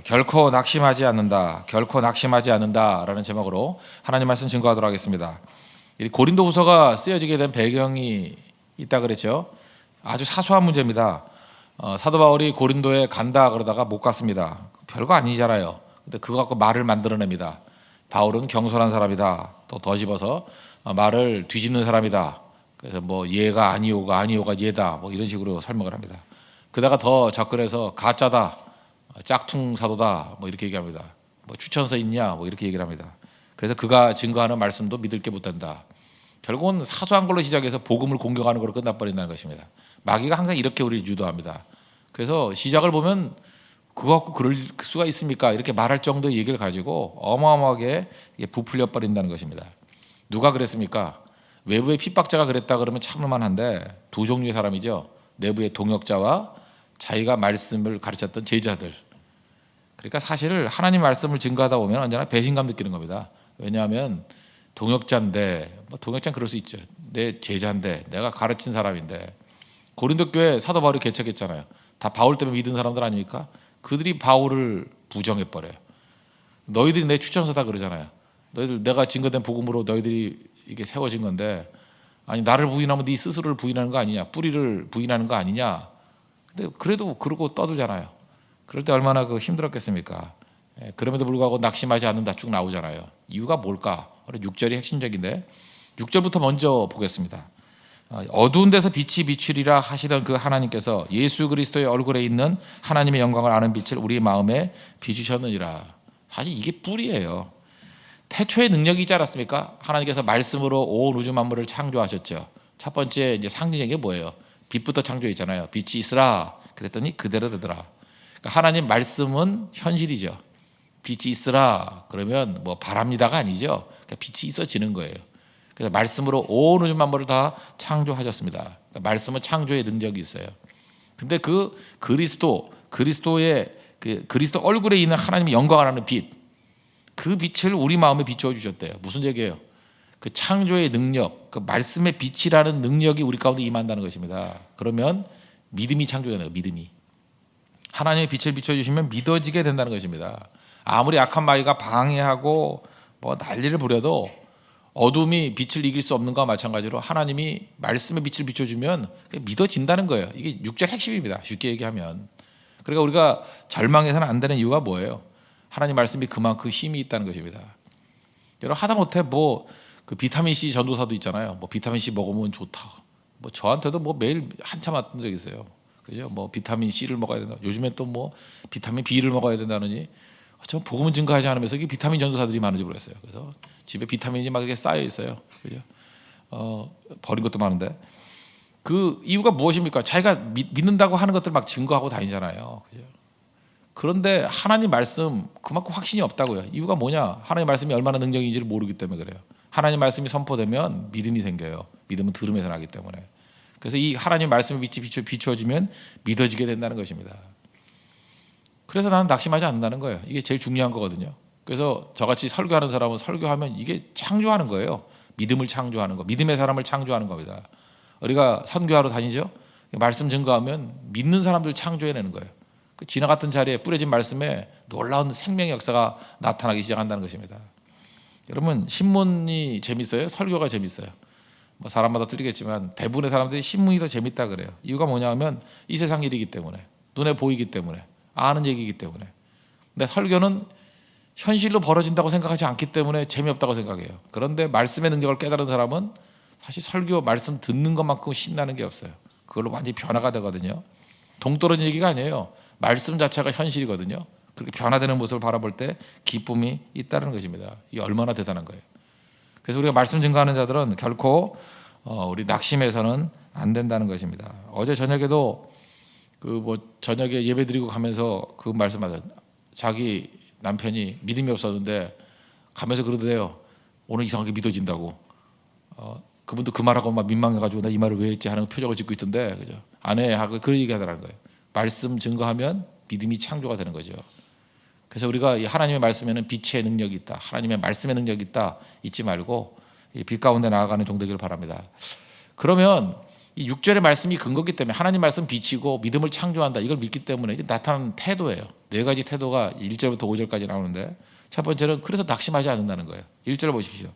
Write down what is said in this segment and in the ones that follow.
결코 낙심하지 않는다. 결코 낙심하지 않는다라는 제목으로 하나님 말씀 증거하도록 하겠습니다. 이 고린도후서가 쓰여지게 된 배경이 있다 그랬죠. 아주 사소한 문제입니다. 사도 바울이 고린도에 간다 그러다가 못 갔습니다. 별거 아니잖아요. 근데 그거 갖고 말을 만들어냅니다. 바울은 경솔한 사람이다. 또 더 집어서 말을 뒤집는 사람이다. 그래서 뭐 얘가 아니오가 아니오가 얘다. 뭐 이런 식으로 설명을 합니다. 그다가 더 접근해서 가짜다. 짝퉁 사도다 뭐 이렇게 얘기합니다. 뭐 추천서 있냐 뭐 이렇게 얘기를 합니다. 그래서 그가 증거하는 말씀도 믿을 게 못 된다. 결국은 사소한 걸로 시작해서 복음을 공격하는 걸로 끝나버린다는 것입니다. 마귀가 항상 이렇게 우리를 유도합니다. 그래서 시작을 보면 그거 갖고 그럴 수가 있습니까? 이렇게 말할 정도의 얘기를 가지고 어마어마하게 부풀려 버린다는 것입니다. 누가 그랬습니까? 외부의 핍박자가 그랬다 그러면 참을만한데 두 종류의 사람이죠. 내부의 동역자와 자기가 말씀을 가르쳤던 제자들. 그러니까 사실 하나님 말씀을 증거하다 보면 언제나 배신감 느끼는 겁니다. 왜냐하면 동역자인데 동역자는 그럴 수 있죠. 내 제자인데 내가 가르친 사람인데 고린도 교회 사도 바울이 개척했잖아요. 다 바울 때문에 믿은 사람들 아닙니까? 그들이 바울을 부정해버려요. 너희들이 내 추천서다 그러잖아요. 너희들 내가 증거된 복음으로 너희들이 이게 세워진 건데 아니 나를 부인하면 네 스스로를 부인하는 거 아니냐, 뿌리를 부인하는 거 아니냐. 근데 그래도 그러고 떠들잖아요. 그럴 때 얼마나 힘들었겠습니까? 그럼에도 불구하고 낙심하지 않는다 쭉 나오잖아요. 이유가 뭘까? 6절이 핵심적인데 6절부터 먼저 보겠습니다. 어두운 데서 빛이 비추리라 하시던 그 하나님께서 예수 그리스도의 얼굴에 있는 하나님의 영광을 아는 빛을 우리 마음에 비추셨느니라. 사실 이게 뿌리예요. 태초의 능력이 있지 않았습니까? 하나님께서 말씀으로 온 우주 만물을 창조하셨죠. 첫 번째 이제 상징적인 게 뭐예요? 빛부터 창조했잖아요. 빛이 있으라 그랬더니 그대로 되더라. 그러니까 하나님 말씀은 현실이죠. 빛이 있으라 그러면 뭐 바랍니다가 아니죠. 그러니까 빛이 있어지는 거예요. 그래서 말씀으로 온 우주 만물을 다 창조하셨습니다. 그러니까 말씀은 창조의 능력이 있어요. 근데 그 그리스도의 그리스도 얼굴에 있는 하나님의 영광을 하는 빛, 그 빛을 우리 마음에 비추어 주셨대요. 무슨 얘기예요? 그 창조의 능력, 그 말씀의 빛이라는 능력이 우리 가운데 임한다는 것입니다. 그러면 믿음이 창조되는 거예요. 믿음이. 하나님의 빛을 비춰주시면 믿어지게 된다는 것입니다. 아무리 악한 마귀가 방해하고 뭐 난리를 부려도 어둠이 빛을 이길 수 없는 것과 마찬가지로 하나님이 말씀의 빛을 비춰주면 믿어진다는 거예요. 이게 6절 핵심입니다. 쉽게 얘기하면. 그러니까 우리가 절망해서는 안 되는 이유가 뭐예요? 하나님 말씀이 그만큼 힘이 있다는 것입니다. 여러분 하다못해 그 비타민 C 전도사도 있잖아요. 뭐 비타민 C 먹으면 좋다. 뭐 저한테도 뭐 매일 한참 왔던 적이 있어요. 그죠? 뭐 비타민 C를 먹어야 된다. 요즘에 또 뭐 비타민 B를 먹어야 된다느니 전 복음은 증거하지 않으면서 이게 비타민 전도사들이 많은지 모르겠어요. 그래서 집에 비타민이 막 이렇게 쌓여 있어요. 그죠? 버린 것도 많은데 그 이유가 무엇입니까? 자기가 믿는다고 하는 것들 막 증거하고 다니잖아요. 그죠? 그런데 하나님 말씀 그만큼 확신이 없다고요. 이유가 뭐냐? 하나님 말씀이 얼마나 능력인지를 모르기 때문에 그래요. 하나님 말씀이 선포되면 믿음이 생겨요. 믿음은 들음에서 나기 때문에. 그래서 이 하나님 말씀의 빛이 비추어지면 믿어지게 된다는 것입니다. 그래서 나는 낙심하지 않는다는 거예요. 이게 제일 중요한 거거든요. 그래서 저같이 설교하는 사람은 설교하면 이게 창조하는 거예요. 믿음을 창조하는 거. 믿음의 사람을 창조하는 겁니다. 우리가 선교하러 다니죠. 말씀 증거하면 믿는 사람들 창조해내는 거예요. 그 지나갔던 자리에 뿌려진 말씀에 놀라운 생명의 역사가 나타나기 시작한다는 것입니다. 여러분 신문이 재밌어요? 설교가 재밌어요? 뭐 사람마다 틀리겠지만 대부분의 사람들이 신문이 더 재밌다 그래요. 이유가 뭐냐면 이 세상 일이기 때문에, 눈에 보이기 때문에, 아는 얘기이기 때문에. 근데 설교는 현실로 벌어진다고 생각하지 않기 때문에 재미없다고 생각해요. 그런데 말씀의 능력을 깨달은 사람은 사실 설교 말씀 듣는 것만큼 신나는 게 없어요. 그걸로 완전히 변화가 되거든요. 동떨어진 얘기가 아니에요. 말씀 자체가 현실이거든요. 그렇게 변화되는 모습을 바라볼 때 기쁨이 있다는 것입니다. 이게 얼마나 대단한 거예요. 그래서 우리가 말씀 증거하는 자들은 결코 우리 낙심해서는 안 된다는 것입니다. 어제 저녁에도 저녁에 예배드리고 가면서 그 말씀하던 자기 남편이 믿음이 없었는데 가면서 그러더래요. 오늘 이상하게 믿어진다고. 그분도 그 말하고 막 민망해가지고 나 이 말을 왜 했지 하는 표정을 짓고 있던데, 그죠? 아내하고 그런 얘기 하더라는 거예요. 말씀 증거하면 믿음이 창조가 되는 거죠. 그래서 우리가 이 하나님의 말씀에는 빛의 능력이 있다. 하나님의 말씀의 능력이 있다. 잊지 말고 이 빛 가운데 나아가는 종 되기를 바랍니다. 그러면 이 6절의 말씀이 근거기 때문에 하나님 말씀 비치고 믿음을 창조한다. 이걸 믿기 때문에 나타나는 태도예요. 네 가지 태도가 1절부터 5절까지 나오는데 첫 번째는 그래서 낙심하지 않는다는 거예요. 1절 보십시오.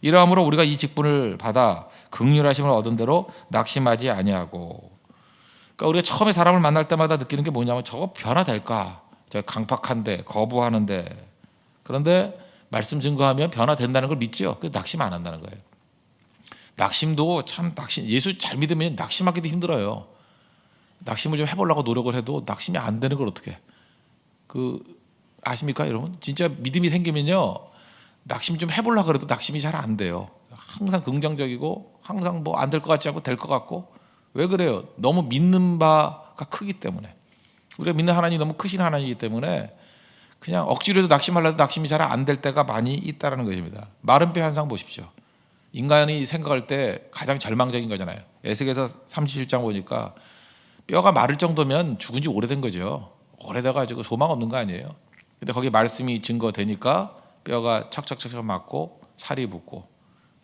이러함으로 우리가 이 직분을 받아 긍휼하심을 얻은 대로 낙심하지 아니하고. 그러니까 우리가 처음에 사람을 만날 때마다 느끼는 게 뭐냐면 저거 변화될까? 저 강팍한데 거부하는데 그런데 말씀 증거하면 변화된다는 걸 믿죠. 그래서 낙심 안 한다는 거예요. 낙심도 참 예수 잘 믿으면 낙심하기도 힘들어요. 낙심을 좀 해보려고 노력을 해도 낙심이 안 되는 걸 어떻게? 아십니까, 여러분? 진짜 믿음이 생기면요, 낙심 좀 해보려고 그래도 낙심이 잘 안 돼요. 항상 긍정적이고 항상 뭐 안 될 것 같지 않고 될 것 같고. 왜 그래요? 너무 믿는 바가 크기 때문에. 우리가 믿는 하나님이 너무 크신 하나님이기 때문에 그냥 억지로 해도 낙심하려도 낙심이 잘 안 될 때가 많이 있다는 것입니다. 마른 뼈 현상 보십시오. 인간이 생각할 때 가장 절망적인 거잖아요. 에스겔서 37장 보니까 뼈가 마를 정도면 죽은 지 오래된 거죠. 오래돼가지고 소망 없는 거 아니에요. 근데 거기 말씀이 증거되니까 뼈가 척척척척 맞고 살이 붙고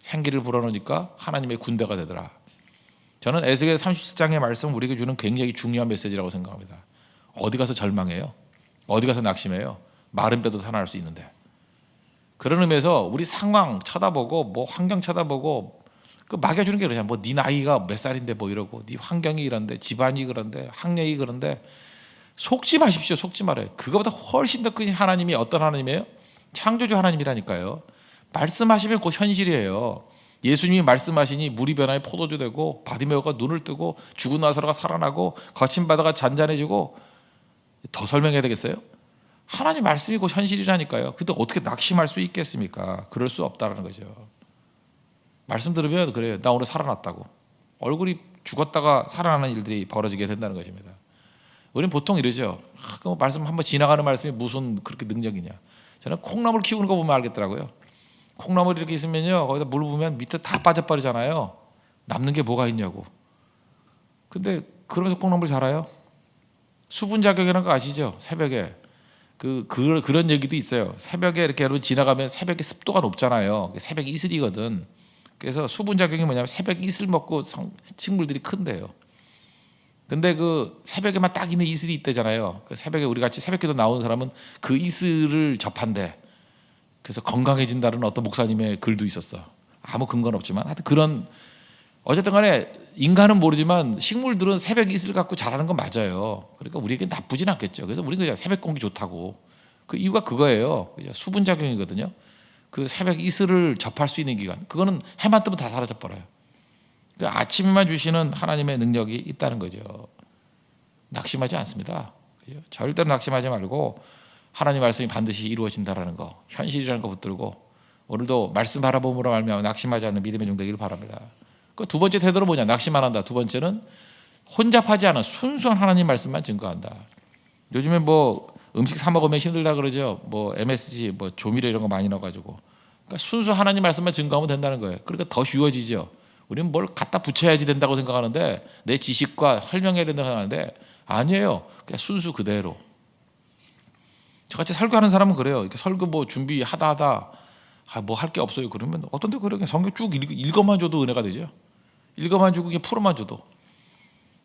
생기를 불어넣으니까 하나님의 군대가 되더라. 저는 에스겔 37장의 말씀 우리에게 주는 굉장히 중요한 메시지라고 생각합니다. 어디 가서 절망해요? 어디 가서 낙심해요? 마른 뼈도 살아날 수 있는데. 그런 의미에서 우리 상황 쳐다보고 뭐 환경 쳐다보고 그 막여주는 게 그러잖아요. 뭐 네 나이가 몇 살인데 뭐 이러고 네 환경이 이런데 집안이 그런데 학력이 그런데 속지 마십시오. 속지 말아요. 그거보다 훨씬 더 큰 하나님이 어떤 하나님이에요? 창조주 하나님이라니까요. 말씀하시면 곧 현실이에요. 예수님이 말씀하시니 물이 변하여 포도주 되고 바디메오가 눈을 뜨고 죽은 나사로가 살아나고 거친 바다가 잔잔해지고 더 설명해야 되겠어요? 하나님 말씀이 곧 현실이라니까요. 근데 어떻게 낙심할 수 있겠습니까? 그럴 수 없다는 거죠. 말씀 들으면 그래요. 나 오늘 살아났다고. 얼굴이 죽었다가 살아나는 일들이 벌어지게 된다는 것입니다. 우리는 보통 이러죠. 그 말씀 한번 지나가는 말씀이 무슨 그렇게 능력이냐. 저는 콩나물 키우는 거 보면 알겠더라고요. 콩나물이 이렇게 있으면요, 거기다 물 부으면 밑에 다 빠져버리잖아요. 남는 게 뭐가 있냐고. 근데 그러면서 콩나물 자라요? 수분 작용이라는 거 아시죠? 새벽에 그런 얘기도 있어요. 새벽에 이렇게 여러분 지나가면 새벽에 습도가 높잖아요. 새벽 이슬이거든. 그래서 수분 작용이 뭐냐면 새벽 이슬 먹고 식물들이 큰대요. 근데 그 새벽에만 딱 있는 이슬이 있대잖아요. 그 새벽에 우리 같이 새벽기도 나오는 사람은 그 이슬을 접한대. 그래서 건강해진다는 어떤 목사님의 글도 있었어. 아무 근거는 없지만 하여튼 그런 어쨌든 간에 인간은 모르지만 식물들은 새벽 이슬 갖고 자라는 건 맞아요. 그러니까 우리에게 나쁘진 않겠죠. 그래서 우리는 그냥 새벽 공기 좋다고. 그 이유가 그거예요. 수분 작용이거든요. 그 새벽 이슬을 접할 수 있는 기간. 그거는 해만 뜨면 다 사라져 버려요. 아침에만 주시는 하나님의 능력이 있다는 거죠. 낙심하지 않습니다. 절대로 낙심하지 말고 하나님 말씀이 반드시 이루어진다라는 거, 현실이라는 거 붙들고 오늘도 말씀 바라봄으로 말미암아 낙심하지 않는 믿음의 종 되기를 바랍니다. 그 두 번째 태도는 뭐냐? 낙심 안 한다. 두 번째는 혼잡하지 않은 순수한 하나님 말씀만 증거한다. 요즘에 뭐 음식 사 먹으면 힘들다 그러죠. 뭐 MSG, 뭐 조미료 이런 거 많이 넣어가지고. 그러니까 순수 하나님 말씀만 증거하면 된다는 거예요. 그러니까 더 쉬워지죠. 우리는 뭘 갖다 붙여야지 된다고 생각하는데 내 지식과 설명해야 된다고 생각하는데 아니에요. 그냥 순수 그대로. 저같이 설교하는 사람은 그래요. 이렇게 설교 뭐 준비하다 뭐 할 게 없어요. 그러면 어떤 데 그렇게 성경 쭉 읽어만 줘도 은혜가 되죠. 읽어만 주고 그냥 풀어만 줘도.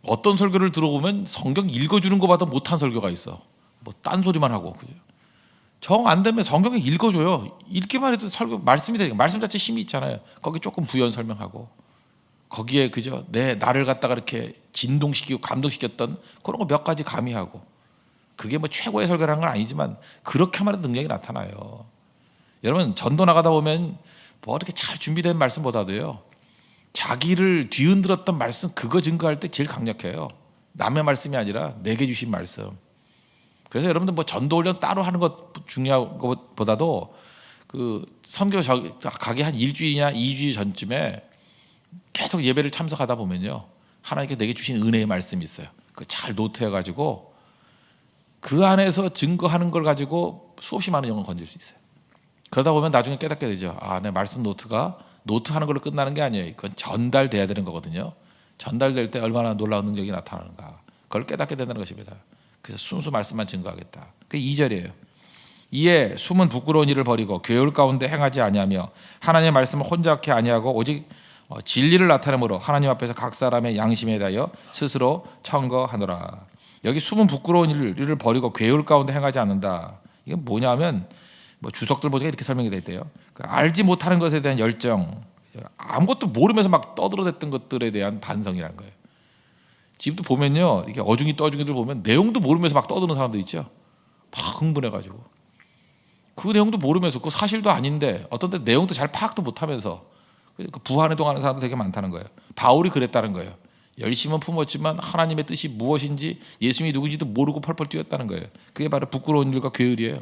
어떤 설교를 들어보면 성경 읽어주는 것보다 못한 설교가 있어. 뭐 딴소리만 하고. 정 안 되면 성경에 읽어줘요. 읽기만 해도 설교 말씀이 되니까. 말씀 자체 힘이 있잖아요. 거기 조금 부연 설명하고 거기에 그저 나를 갖다가 이렇게 진동시키고 감동시켰던 그런 거 몇 가지 가미하고 그게 뭐 최고의 설교라는 건 아니지만 그렇게 하면 능력이 나타나요. 여러분 전도 나가다 보면 뭐 이렇게 잘 준비된 말씀보다도요 자기를 뒤흔들었던 말씀 그거 증거할 때 제일 강력해요. 남의 말씀이 아니라 내게 주신 말씀. 그래서 여러분들 뭐 전도 훈련 따로 하는 것 중요한 것보다도 그 선교 가기 한 일주일이나 2주일 전쯤에 계속 예배를 참석하다 보면요 하나님께 내게 주신 은혜의 말씀이 있어요. 그 잘 노트해가지고 그 안에서 증거하는 걸 가지고 수없이 많은 영혼을 건질 수 있어요. 그러다 보면 나중에 깨닫게 되죠. 내 말씀 노트가 노트하는 걸로 끝나는 게 아니에요. 그건 전달돼야 되는 거거든요. 전달될 때 얼마나 놀라운 능력이 나타나는가. 그걸 깨닫게 된다는 것입니다. 그래서 순수 말씀만 증거하겠다. 그게 2절이에요. 이에 숨은 부끄러운 일을 버리고 교율 가운데 행하지 아니하며 하나님의 말씀을 혼잡케 아니하고 오직 진리를 나타내므로 하나님 앞에서 각 사람의 양심에 대하여 스스로 청거하노라. 여기 숨은 부끄러운 일을 버리고 괴울 가운데 행하지 않는다. 이게 뭐냐면 뭐 주석들 보니까 이렇게 설명이 돼 있대요. 알지 못하는 것에 대한 열정, 아무것도 모르면서 막 떠들어댔던 것들에 대한 반성이라는 거예요. 지금도 보면요, 이렇게 어중이 떠중이들 보면 내용도 모르면서 막 떠드는 사람들 있죠. 막 흥분해가지고 그 내용도 모르면서 그 사실도 아닌데 어떤 때 내용도 잘 파악도 못하면서 부한해동하는 사람도 되게 많다는 거예요. 바울이 그랬다는 거예요. 열심은 품었지만 하나님의 뜻이 무엇인지 예수님이 누구인지도 모르고 펄펄 뛰었다는 거예요. 그게 바로 부끄러운 일과 괴울이에요.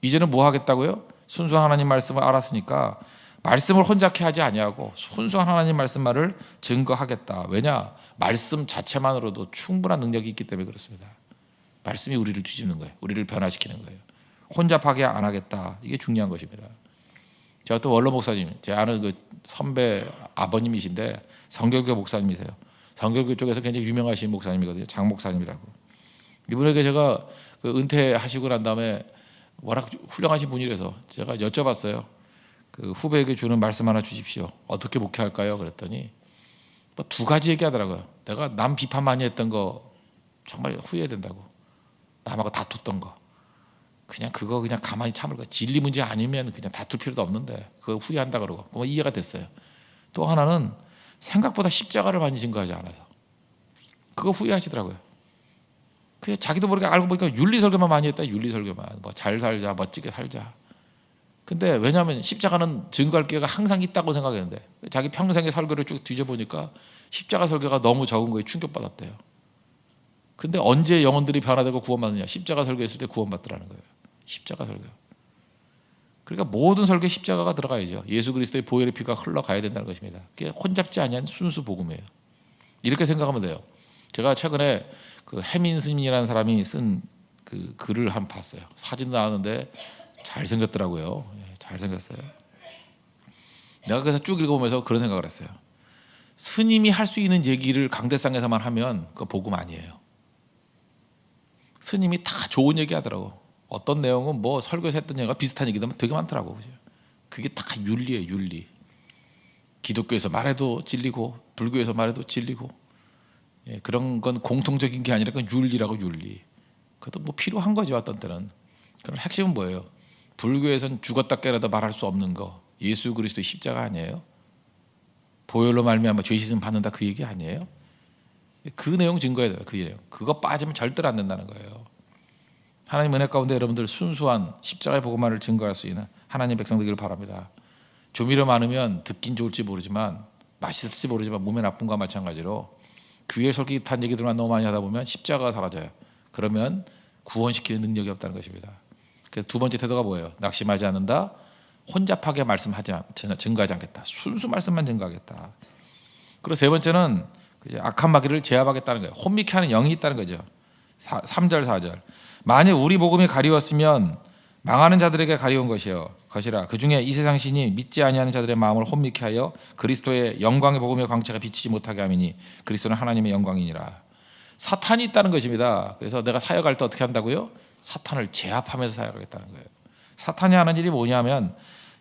이제는 뭐 하겠다고요? 순수한 하나님 말씀을 알았으니까 말씀을 혼잡케 하지 아니하고 순수한 하나님 말씀만을 증거하겠다. 왜냐? 말씀 자체만으로도 충분한 능력이 있기 때문에 그렇습니다. 말씀이 우리를 뒤집는 거예요. 우리를 변화시키는 거예요. 혼잡하게 안 하겠다. 이게 중요한 것입니다. 제가 또 원로 목사님, 제 아는 그 선배 아버님이신데 성결교 목사님이세요. 성결교 쪽에서 굉장히 유명하신 목사님이거든요. 장 목사님이라고. 이분에게 제가 그 은퇴하시고 난 다음에 워낙 훌륭하신 분이라서 제가 여쭤봤어요. 그 후배에게 주는 말씀 하나 주십시오. 어떻게 목회할까요? 그랬더니 뭐 두 가지 얘기하더라고요. 내가 남 비판 많이 했던 거 정말 후회된다고. 남하고 다퉜던 거. 그거 그냥 가만히 참을 거야. 진리 문제 아니면 그냥 다툴 필요도 없는데 그거 후회한다 그러고. 뭐 이해가 됐어요. 또 하나는 생각보다 십자가를 많이 증거하지 않아서 그거 후회하시더라고요. 그게 자기도 모르게 알고 보니까 윤리설교만 많이 했다. 윤리설교만. 뭐 잘 살자, 멋지게 살자. 근데 왜냐하면 십자가는 증거할 기회가 항상 있다고 생각했는데 자기 평생의 설교를 쭉 뒤져보니까 십자가 설교가 너무 적은 거에 충격받았대요. 근데 언제 영혼들이 변화되고 구원받느냐? 십자가 설교했을 때 구원받더라는 거예요. 십자가 설교. 그러니까 모든 설교에 십자가가 들어가야죠. 예수 그리스도의 보혈의 피가 흘러가야 된다는 것입니다. 그게 혼잡지 아니한 순수 복음이에요. 이렇게 생각하면 돼요. 제가 최근에 그 해민 스님이라는 사람이 쓴 그 글을 한번 봤어요. 사진도 나왔는데 잘생겼더라고요. 잘생겼어요. 내가 그래서 쭉 읽어보면서 그런 생각을 했어요. 스님이 할 수 있는 얘기를 강대상에서만 하면 그건 복음 아니에요. 스님이 다 좋은 얘기 하더라고. 어떤 내용은 뭐 설교에서 했던 얘기가 비슷한 얘기도 되게 많더라고. 그게 다 윤리예요. 윤리. 기독교에서 말해도 진리고 불교에서 말해도 진리고 그런 건 공통적인 게 아니라 그건 윤리라고. 윤리. 그것도 뭐 필요한 거죠. 어떤 때는. 그럼 핵심은 뭐예요? 불교에서는 죽었다 깨어나도 말할 수 없는 거. 예수 그리스도의 십자가 아니에요? 보혈로 말미암아 죄 씻음 받는다 그 얘기 아니에요? 그 내용 증거해야 돼요. 그 내용. 그거 빠지면 절대로 안 된다는 거예요. 하나님 은혜 가운데 여러분들 순수한 십자가의 복음만을 증거할 수 있는 하나님 백성 되기를 바랍니다. 조미료 많으면 듣긴 좋을지 모르지만 맛있을지 모르지만 몸에 나쁜 거와 마찬가지로 귀에 솔깃한 얘기들만 너무 많이 하다 보면 십자가가 사라져요. 그러면 구원시키는 능력이 없다는 것입니다. 그래서 두 번째 태도가 뭐예요? 낙심하지 않는다. 혼잡하게 증거하지 않겠다. 순수 말씀만 증거하겠다. 그리고 세 번째는 악한 마귀를 제압하겠다는 거예요. 혼미케 하는 영이 있다는 거죠. 3절 4절. 만일 우리 복음이 가리웠으면 망하는 자들에게 가리운 것이라. 그중에 이 세상 신이 믿지 아니하는 자들의 마음을 혼미케 하여 그리스도의 영광의 복음의 광채가 비치지 못하게 함이니 그리스도는 하나님의 영광이니라. 사탄이 있다는 것입니다. 그래서 내가 사역할 때 어떻게 한다고요? 사탄을 제압하면서 사역하겠다는 거예요. 사탄이 하는 일이 뭐냐면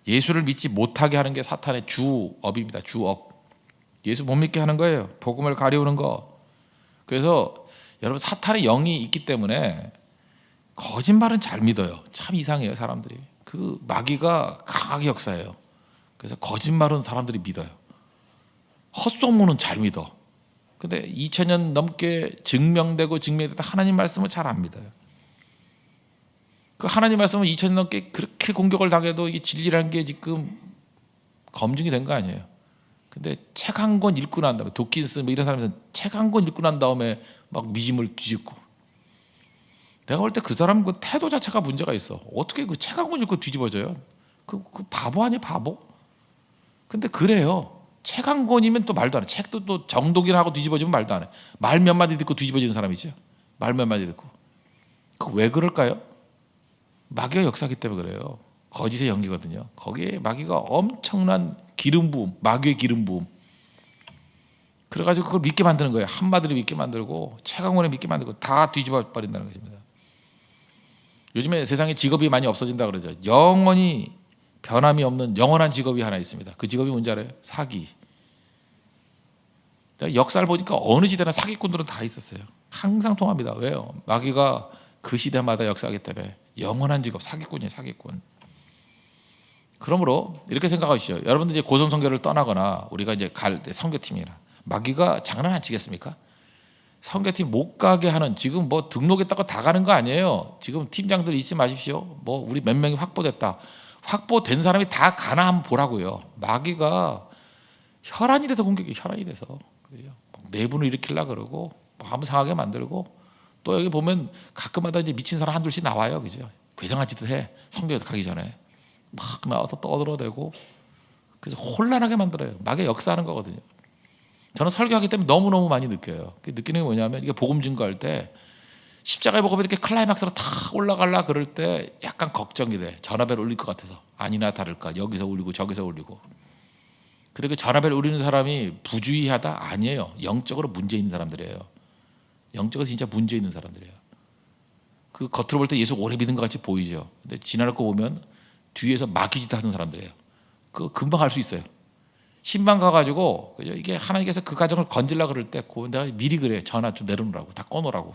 예수를 믿지 못하게 하는 게 사탄의 주업입니다. 주업. 예수 못 믿게 하는 거예요. 복음을 가리우는 거. 그래서 여러분 사탄의 영이 있기 때문에 거짓말은 잘 믿어요. 참 이상해요. 사람들이. 그 마귀가 강하게 역사해요. 그래서 거짓말은 사람들이 믿어요. 헛소문은 잘 믿어. 근데 2000년 넘게 증명되고 증명됐다 하나님 말씀을 잘 안 믿어요. 그 하나님 말씀은 2000년 넘게 그렇게 공격을 당해도 이게 진리라는 게 지금 검증이 된 거 아니에요. 근데 책 한 권 읽고 난 다음에 도킨스 뭐 이런 사람들은 책 한 권 읽고 난 다음에 막 믿음을 뒤집고, 내가 볼 때 그 사람 그 태도 자체가 문제가 있어. 어떻게 그 책 한 권 읽고 뒤집어져요? 그 바보 아니야 바보? 근데 그래요. 책 한 권이면 또 말도 안 해. 책도 또 정독이나 하고 뒤집어지면 말도 안 해. 말 몇 마디 듣고 뒤집어지는 사람이죠. 말 몇 마디 듣고. 그 왜 그럴까요? 마귀가 역사하기 때문에 그래요. 거짓의 연기거든요. 거기에 마귀가 엄청난 기름 부음, 마귀의 기름 부음. 그래가지고 그걸 믿게 만드는 거예요. 한마디로 믿게 만들고 책 한 권에 믿게 만들고 다 뒤집어 버린다는 것입니다. 요즘에 세상에 직업이 많이 없어진다 그러죠. 영원히 변함이 없는 영원한 직업이 하나 있습니다. 그 직업이 뭔지 알아요? 사기. 내가 역사를 보니까 어느 시대나 사기꾼들은 다 있었어요. 항상 통합니다. 왜요? 마귀가 그 시대마다 역사하기 때문에 영원한 직업 사기꾼이에요. 사기꾼. 그러므로 이렇게 생각하시죠. 여러분들 이제 고성 선교를 떠나거나 우리가 이제 갈 때 선교팀이나 마귀가 장난 안 치겠습니까? 선교팀 못 가게 하는, 지금 뭐 등록했다고 다 가는 거 아니에요. 지금 팀장들 잊지 마십시오. 뭐 우리 몇 명이 확보됐다. 확보된 사람이 다 가나 한번 보라고요. 마귀가 혈안이 돼서 공격이, 혈안이 돼서 내분을 일으키려 그러고 한번 상하게 만들고, 또 여기 보면 가끔마다 이제 미친 사람 한둘씩 나와요. 그죠? 괴상한 짓을 해. 선교 가기 전에 막 나와서 떠들어대고, 그래서 혼란하게 만들어요. 마귀가 역사하는 거거든요. 저는 설교하기 때문에 너무너무 많이 느껴요. 느끼는 게 뭐냐면, 이게 복음 증거할 때 십자가의 복음이 이렇게 클라이막스로 다 올라가려 그럴 때 약간 걱정이 돼. 전화벨 울릴 것 같아서. 아니나 다를까 여기서 울리고 저기서 울리고. 근데 그 전화벨 울리는 사람이 부주의하다? 아니에요. 영적으로 문제 있는 사람들이에요. 영적으로 진짜 문제 있는 사람들이에요. 그 겉으로 볼 때 예수 오래 믿는 것 같이 보이죠. 근데 지나갈 거 보면 뒤에서 마귀짓 하는 사람들이에요. 그거 금방 알 수 있어요. 신방 가가지고 이게 하나님께서 그 가정을 건질라 그럴 때 내가 미리 그래. 전화 좀 내려놓으라고, 다 꺼놓으라고.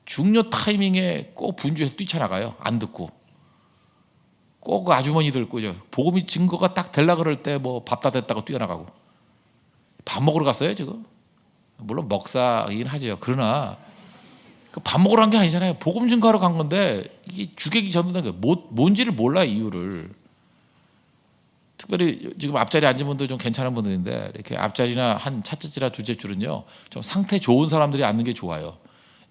중요 타이밍에 꼭 분주해서 뛰쳐나가요. 안 듣고. 꼭 그 아주머니들 그죠. 복음이 증거가 딱 되려 그럴 때 뭐 밥 다 됐다고 뛰어나가고. 밥 먹으러 갔어요 지금. 물론 먹사이긴 하죠. 그러나 그 밥 먹으러 간 게 아니잖아요. 복음 증거하러 간 건데 이게 주객이 전도된 거예요. 뭔지를 몰라요, 이유를. 특별히 지금 앞자리에 앉은 분들 좀 괜찮은 분들인데, 이렇게 앞자리나 한 첫째 줄이나 둘째 줄은요, 좀 상태 좋은 사람들이 앉는 게 좋아요.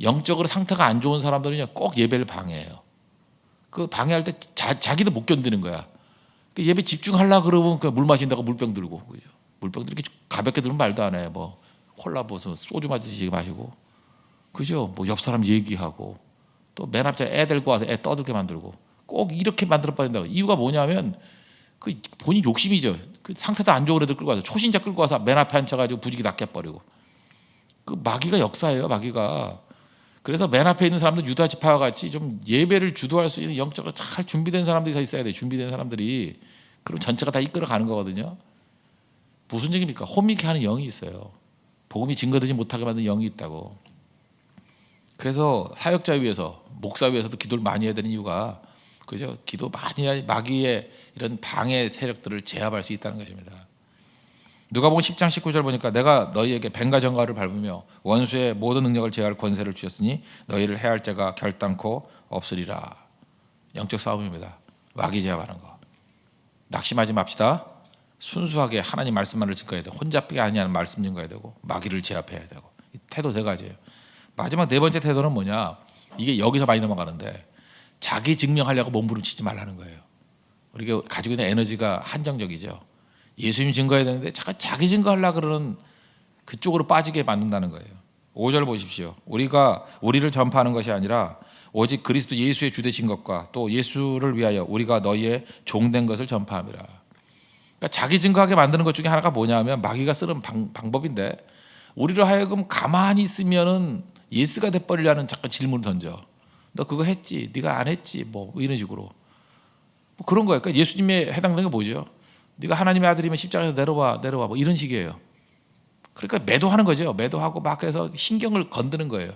영적으로 상태가 안 좋은 사람들은요 꼭 예배를 방해해요. 그 방해할 때 자기도 못 견디는 거야. 그 예배 집중하려고 그러면 물 마신다고 물병 들고, 그죠? 물병 이렇게 가볍게 들으면 말도 안 해. 뭐 콜라 부어서 소주 마시지 마시고, 그죠? 뭐 옆 사람 얘기하고, 또 맨 앞자리 애 데리고 와서 애 떠들게 만들고, 꼭 이렇게 만들어 버린다고. 이유가 뭐냐면 그 본인 욕심이죠. 그 상태도 안 좋은 애들 끌고 와서, 초신자 끌고 와서 맨 앞에 앉혀가지고 부지기 낚여 버리고. 그 마귀가 역사예요, 마귀가. 그래서 맨 앞에 있는 사람들 유다 지파와 같이 좀 예배를 주도할 수 있는 영적으로 잘 준비된 사람들이 서 있어야 돼. 준비된 사람들이. 그럼 전체가 다 이끌어 가는 거거든요. 무슨 얘기입니까? 혼미케 하는 영이 있어요. 복음이 증거되지 못하게 만드는 영이 있다고. 그래서 사역자 위에서, 목사 위에서도 기도를 많이 해야 되는 이유가, 그죠? 기도 많이 해야 마귀의 이런 방해 세력들을 제압할 수 있다는 것입니다. 누가복음 10장 19절 보니까, 내가 너희에게 뱀과 정갈을 밟으며 원수의 모든 능력을 제어할 권세를 주셨으니 너희를 해할 자가 결단코 없으리라. 영적 싸움입니다. 마귀 제압하는 거. 낙심하지 맙시다. 순수하게 하나님 말씀만을 증거해야 되고, 혼잡하게 아니냐는 말씀 증거해야 되고, 마귀를 제압해야 되고. 이 태도 세 가지예요. 마지막 네 번째 태도는 뭐냐? 이게 여기서 많이 넘어가는데, 자기 증명하려고 몸부림치지 말라는 거예요. 우리가 가지고 있는 에너지가 한정적이죠. 예수님 증거해야 되는데 잠깐 자기 증거하려고 그러는 그쪽으로 빠지게 만든다는 거예요. 5절 보십시오. 우리를 전파하는 것이 아니라 오직 그리스도 예수의 주되신 것과 또 예수를 위하여 우리가 너희의 종된 것을 전파함이라. 그러니까 자기 증거하게 만드는 것 중에 하나가 뭐냐면, 마귀가 쓰는 방법인데, 우리로 하여금 가만히 있으면은 예스가 돼버리려는 잠깐 질문을 던져. 너 그거 했지? 네가 안 했지? 뭐 이런 식으로. 뭐 그런 거예요. 그러니까 예수님에 해당되는 게 뭐죠? 네가 하나님의 아들이면 십자가에서 내려와 뭐 이런 식이에요. 그러니까 매도하는 거죠. 매도하고 막 해서 신경을 건드는 거예요.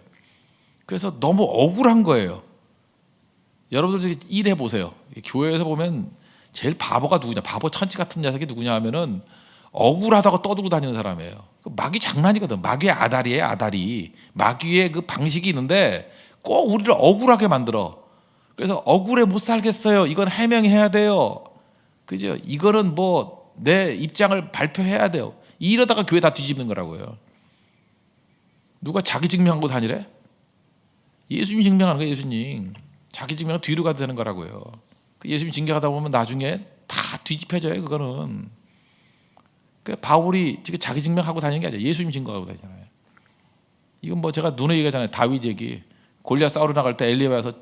그래서 너무 억울한 거예요. 여러분들 일해 보세요. 교회에서 보면 제일 바보가 누구냐? 바보 천치 같은 녀석이 누구냐 하면은 억울하다고 떠들고 다니는 사람이에요. 마귀 장난이거든. 마귀의 아다리예요, 아다리. 마귀의 그 방식이 있는데 꼭 우리를 억울하게 만들어. 그래서 억울해 못 살겠어요. 이건 해명해야 돼요. 그죠? 이거는 뭐 내 입장을 발표해야 돼요. 이러다가 교회 다 뒤집는 거라고요. 누가 자기 증명하고 다니래? 예수님 증명하는 거예요. 예수님. 자기 증명은 뒤로 가도 되는 거라고요. 예수님 증명하다 보면 나중에 다 뒤집혀져요. 그거는. 바울이 지금 자기 증명하고 다니는 게 아니라 예수님 증거하고 다니잖아요. 이건 뭐 제가 눈에 얘기하잖아요. 다윗 얘기. 골리앗 싸우러 나갈 때 엘리야가 와서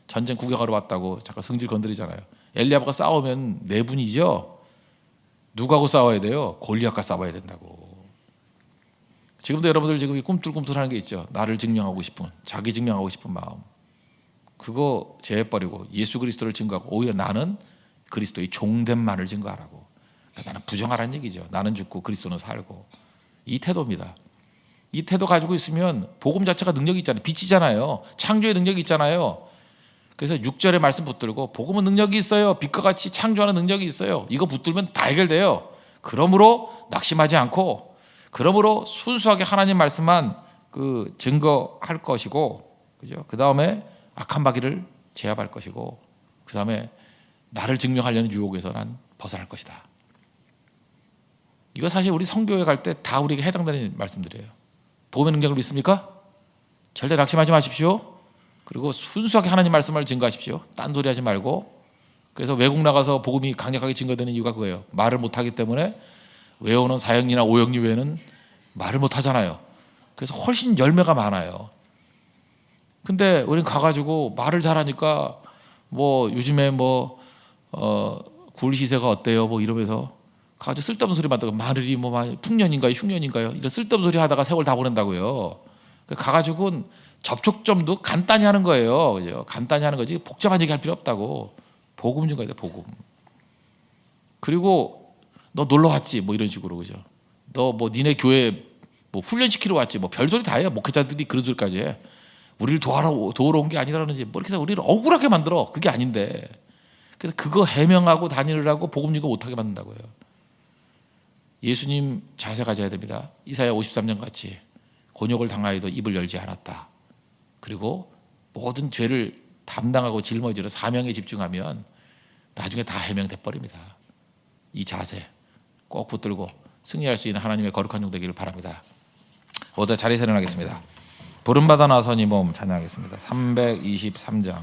전쟁 구경하러 왔다고 잠깐 성질 건드리잖아요. 엘리야가 싸우면 네 분이죠. 누구하고 싸워야 돼요? 골리앗과 싸워야 된다고. 지금도 여러분들 지금 꿈틀꿈틀하는 게 있죠. 나를 증명하고 싶은, 자기 증명하고 싶은 마음. 그거 제해버리고 예수 그리스도를 증거하고, 오히려 나는 그리스도의 종됨만을 증거하라고. 그러니까 나는 부정하라는 얘기죠. 나는 죽고 그리스도는 살고. 이 태도입니다. 이 태도 가지고 있으면 복음 자체가 능력이 있잖아요. 빛이잖아요. 창조의 능력이 있잖아요. 그래서 6절의 말씀 붙들고 복음은 능력이 있어요. 빛과 같이 창조하는 능력이 있어요. 이거 붙들면 다 해결돼요. 그러므로 낙심하지 않고, 그러므로 순수하게 하나님 말씀만 증거할 것이고, 그죠? 그 다음에 악한 마귀를 제압할 것이고, 그 다음에 나를 증명하려는 유혹에서 난 벗어날 것이다. 이거 사실 우리 성교회 갈 때 다 우리에게 해당되는 말씀들이에요. 복음의 능력을 믿습니까? 절대 낙심하지 마십시오. 그리고 순수하게 하나님 말씀을 증거하십시오. 딴 소리 하지 말고. 그래서 외국 나가서 복음이 강력하게 증거되는 이유가 그거예요. 말을 못하기 때문에 외우는 사형리나 오형리 외에는 말을 못하잖아요. 그래서 훨씬 열매가 많아요. 근데 우리는 가가지고 말을 잘하니까 뭐 요즘에 굴 시세가 어때요? 뭐 이러면서 가가지고 쓸데없는 소리 만들고, 마늘이 뭐 풍년인가요? 흉년인가요? 이런 쓸데없는 소리 하다가 세월 다 보낸다고요. 가가지고는 접촉점도 간단히 하는 거예요. 그죠? 간단히 하는 거지 복잡한 얘기 할 필요 없다고. 복음 좀 가야 돼, 복음. 그리고 너 놀러 왔지? 뭐 이런 식으로, 그죠? 너 뭐 니네 교회 뭐 훈련시키러 왔지? 뭐 별소리 다 해요. 목회자들이 그런 소리까지 해. 우리를 도우러 온 게 아니라는지 뭐 이렇게 해서 우리를 억울하게 만들어. 그게 아닌데. 그래서 그거 해명하고 다니느라고 복음 증거 못하게 만든다고요. 예수님 자세 가져야 됩니다. 이사야 53년 같이 곤욕을 당하여도 입을 열지 않았다. 그리고 모든 죄를 담당하고 짊어지러 사명에 집중하면 나중에 다 해명돼 버립니다. 이 자세 꼭 붙들고 승리할 수 있는 하나님의 거룩한 종 되기를 바랍니다. 모두 자리에서 일어나겠습니다. 부름받아 나선 이 몸 찬양하겠습니다. 323장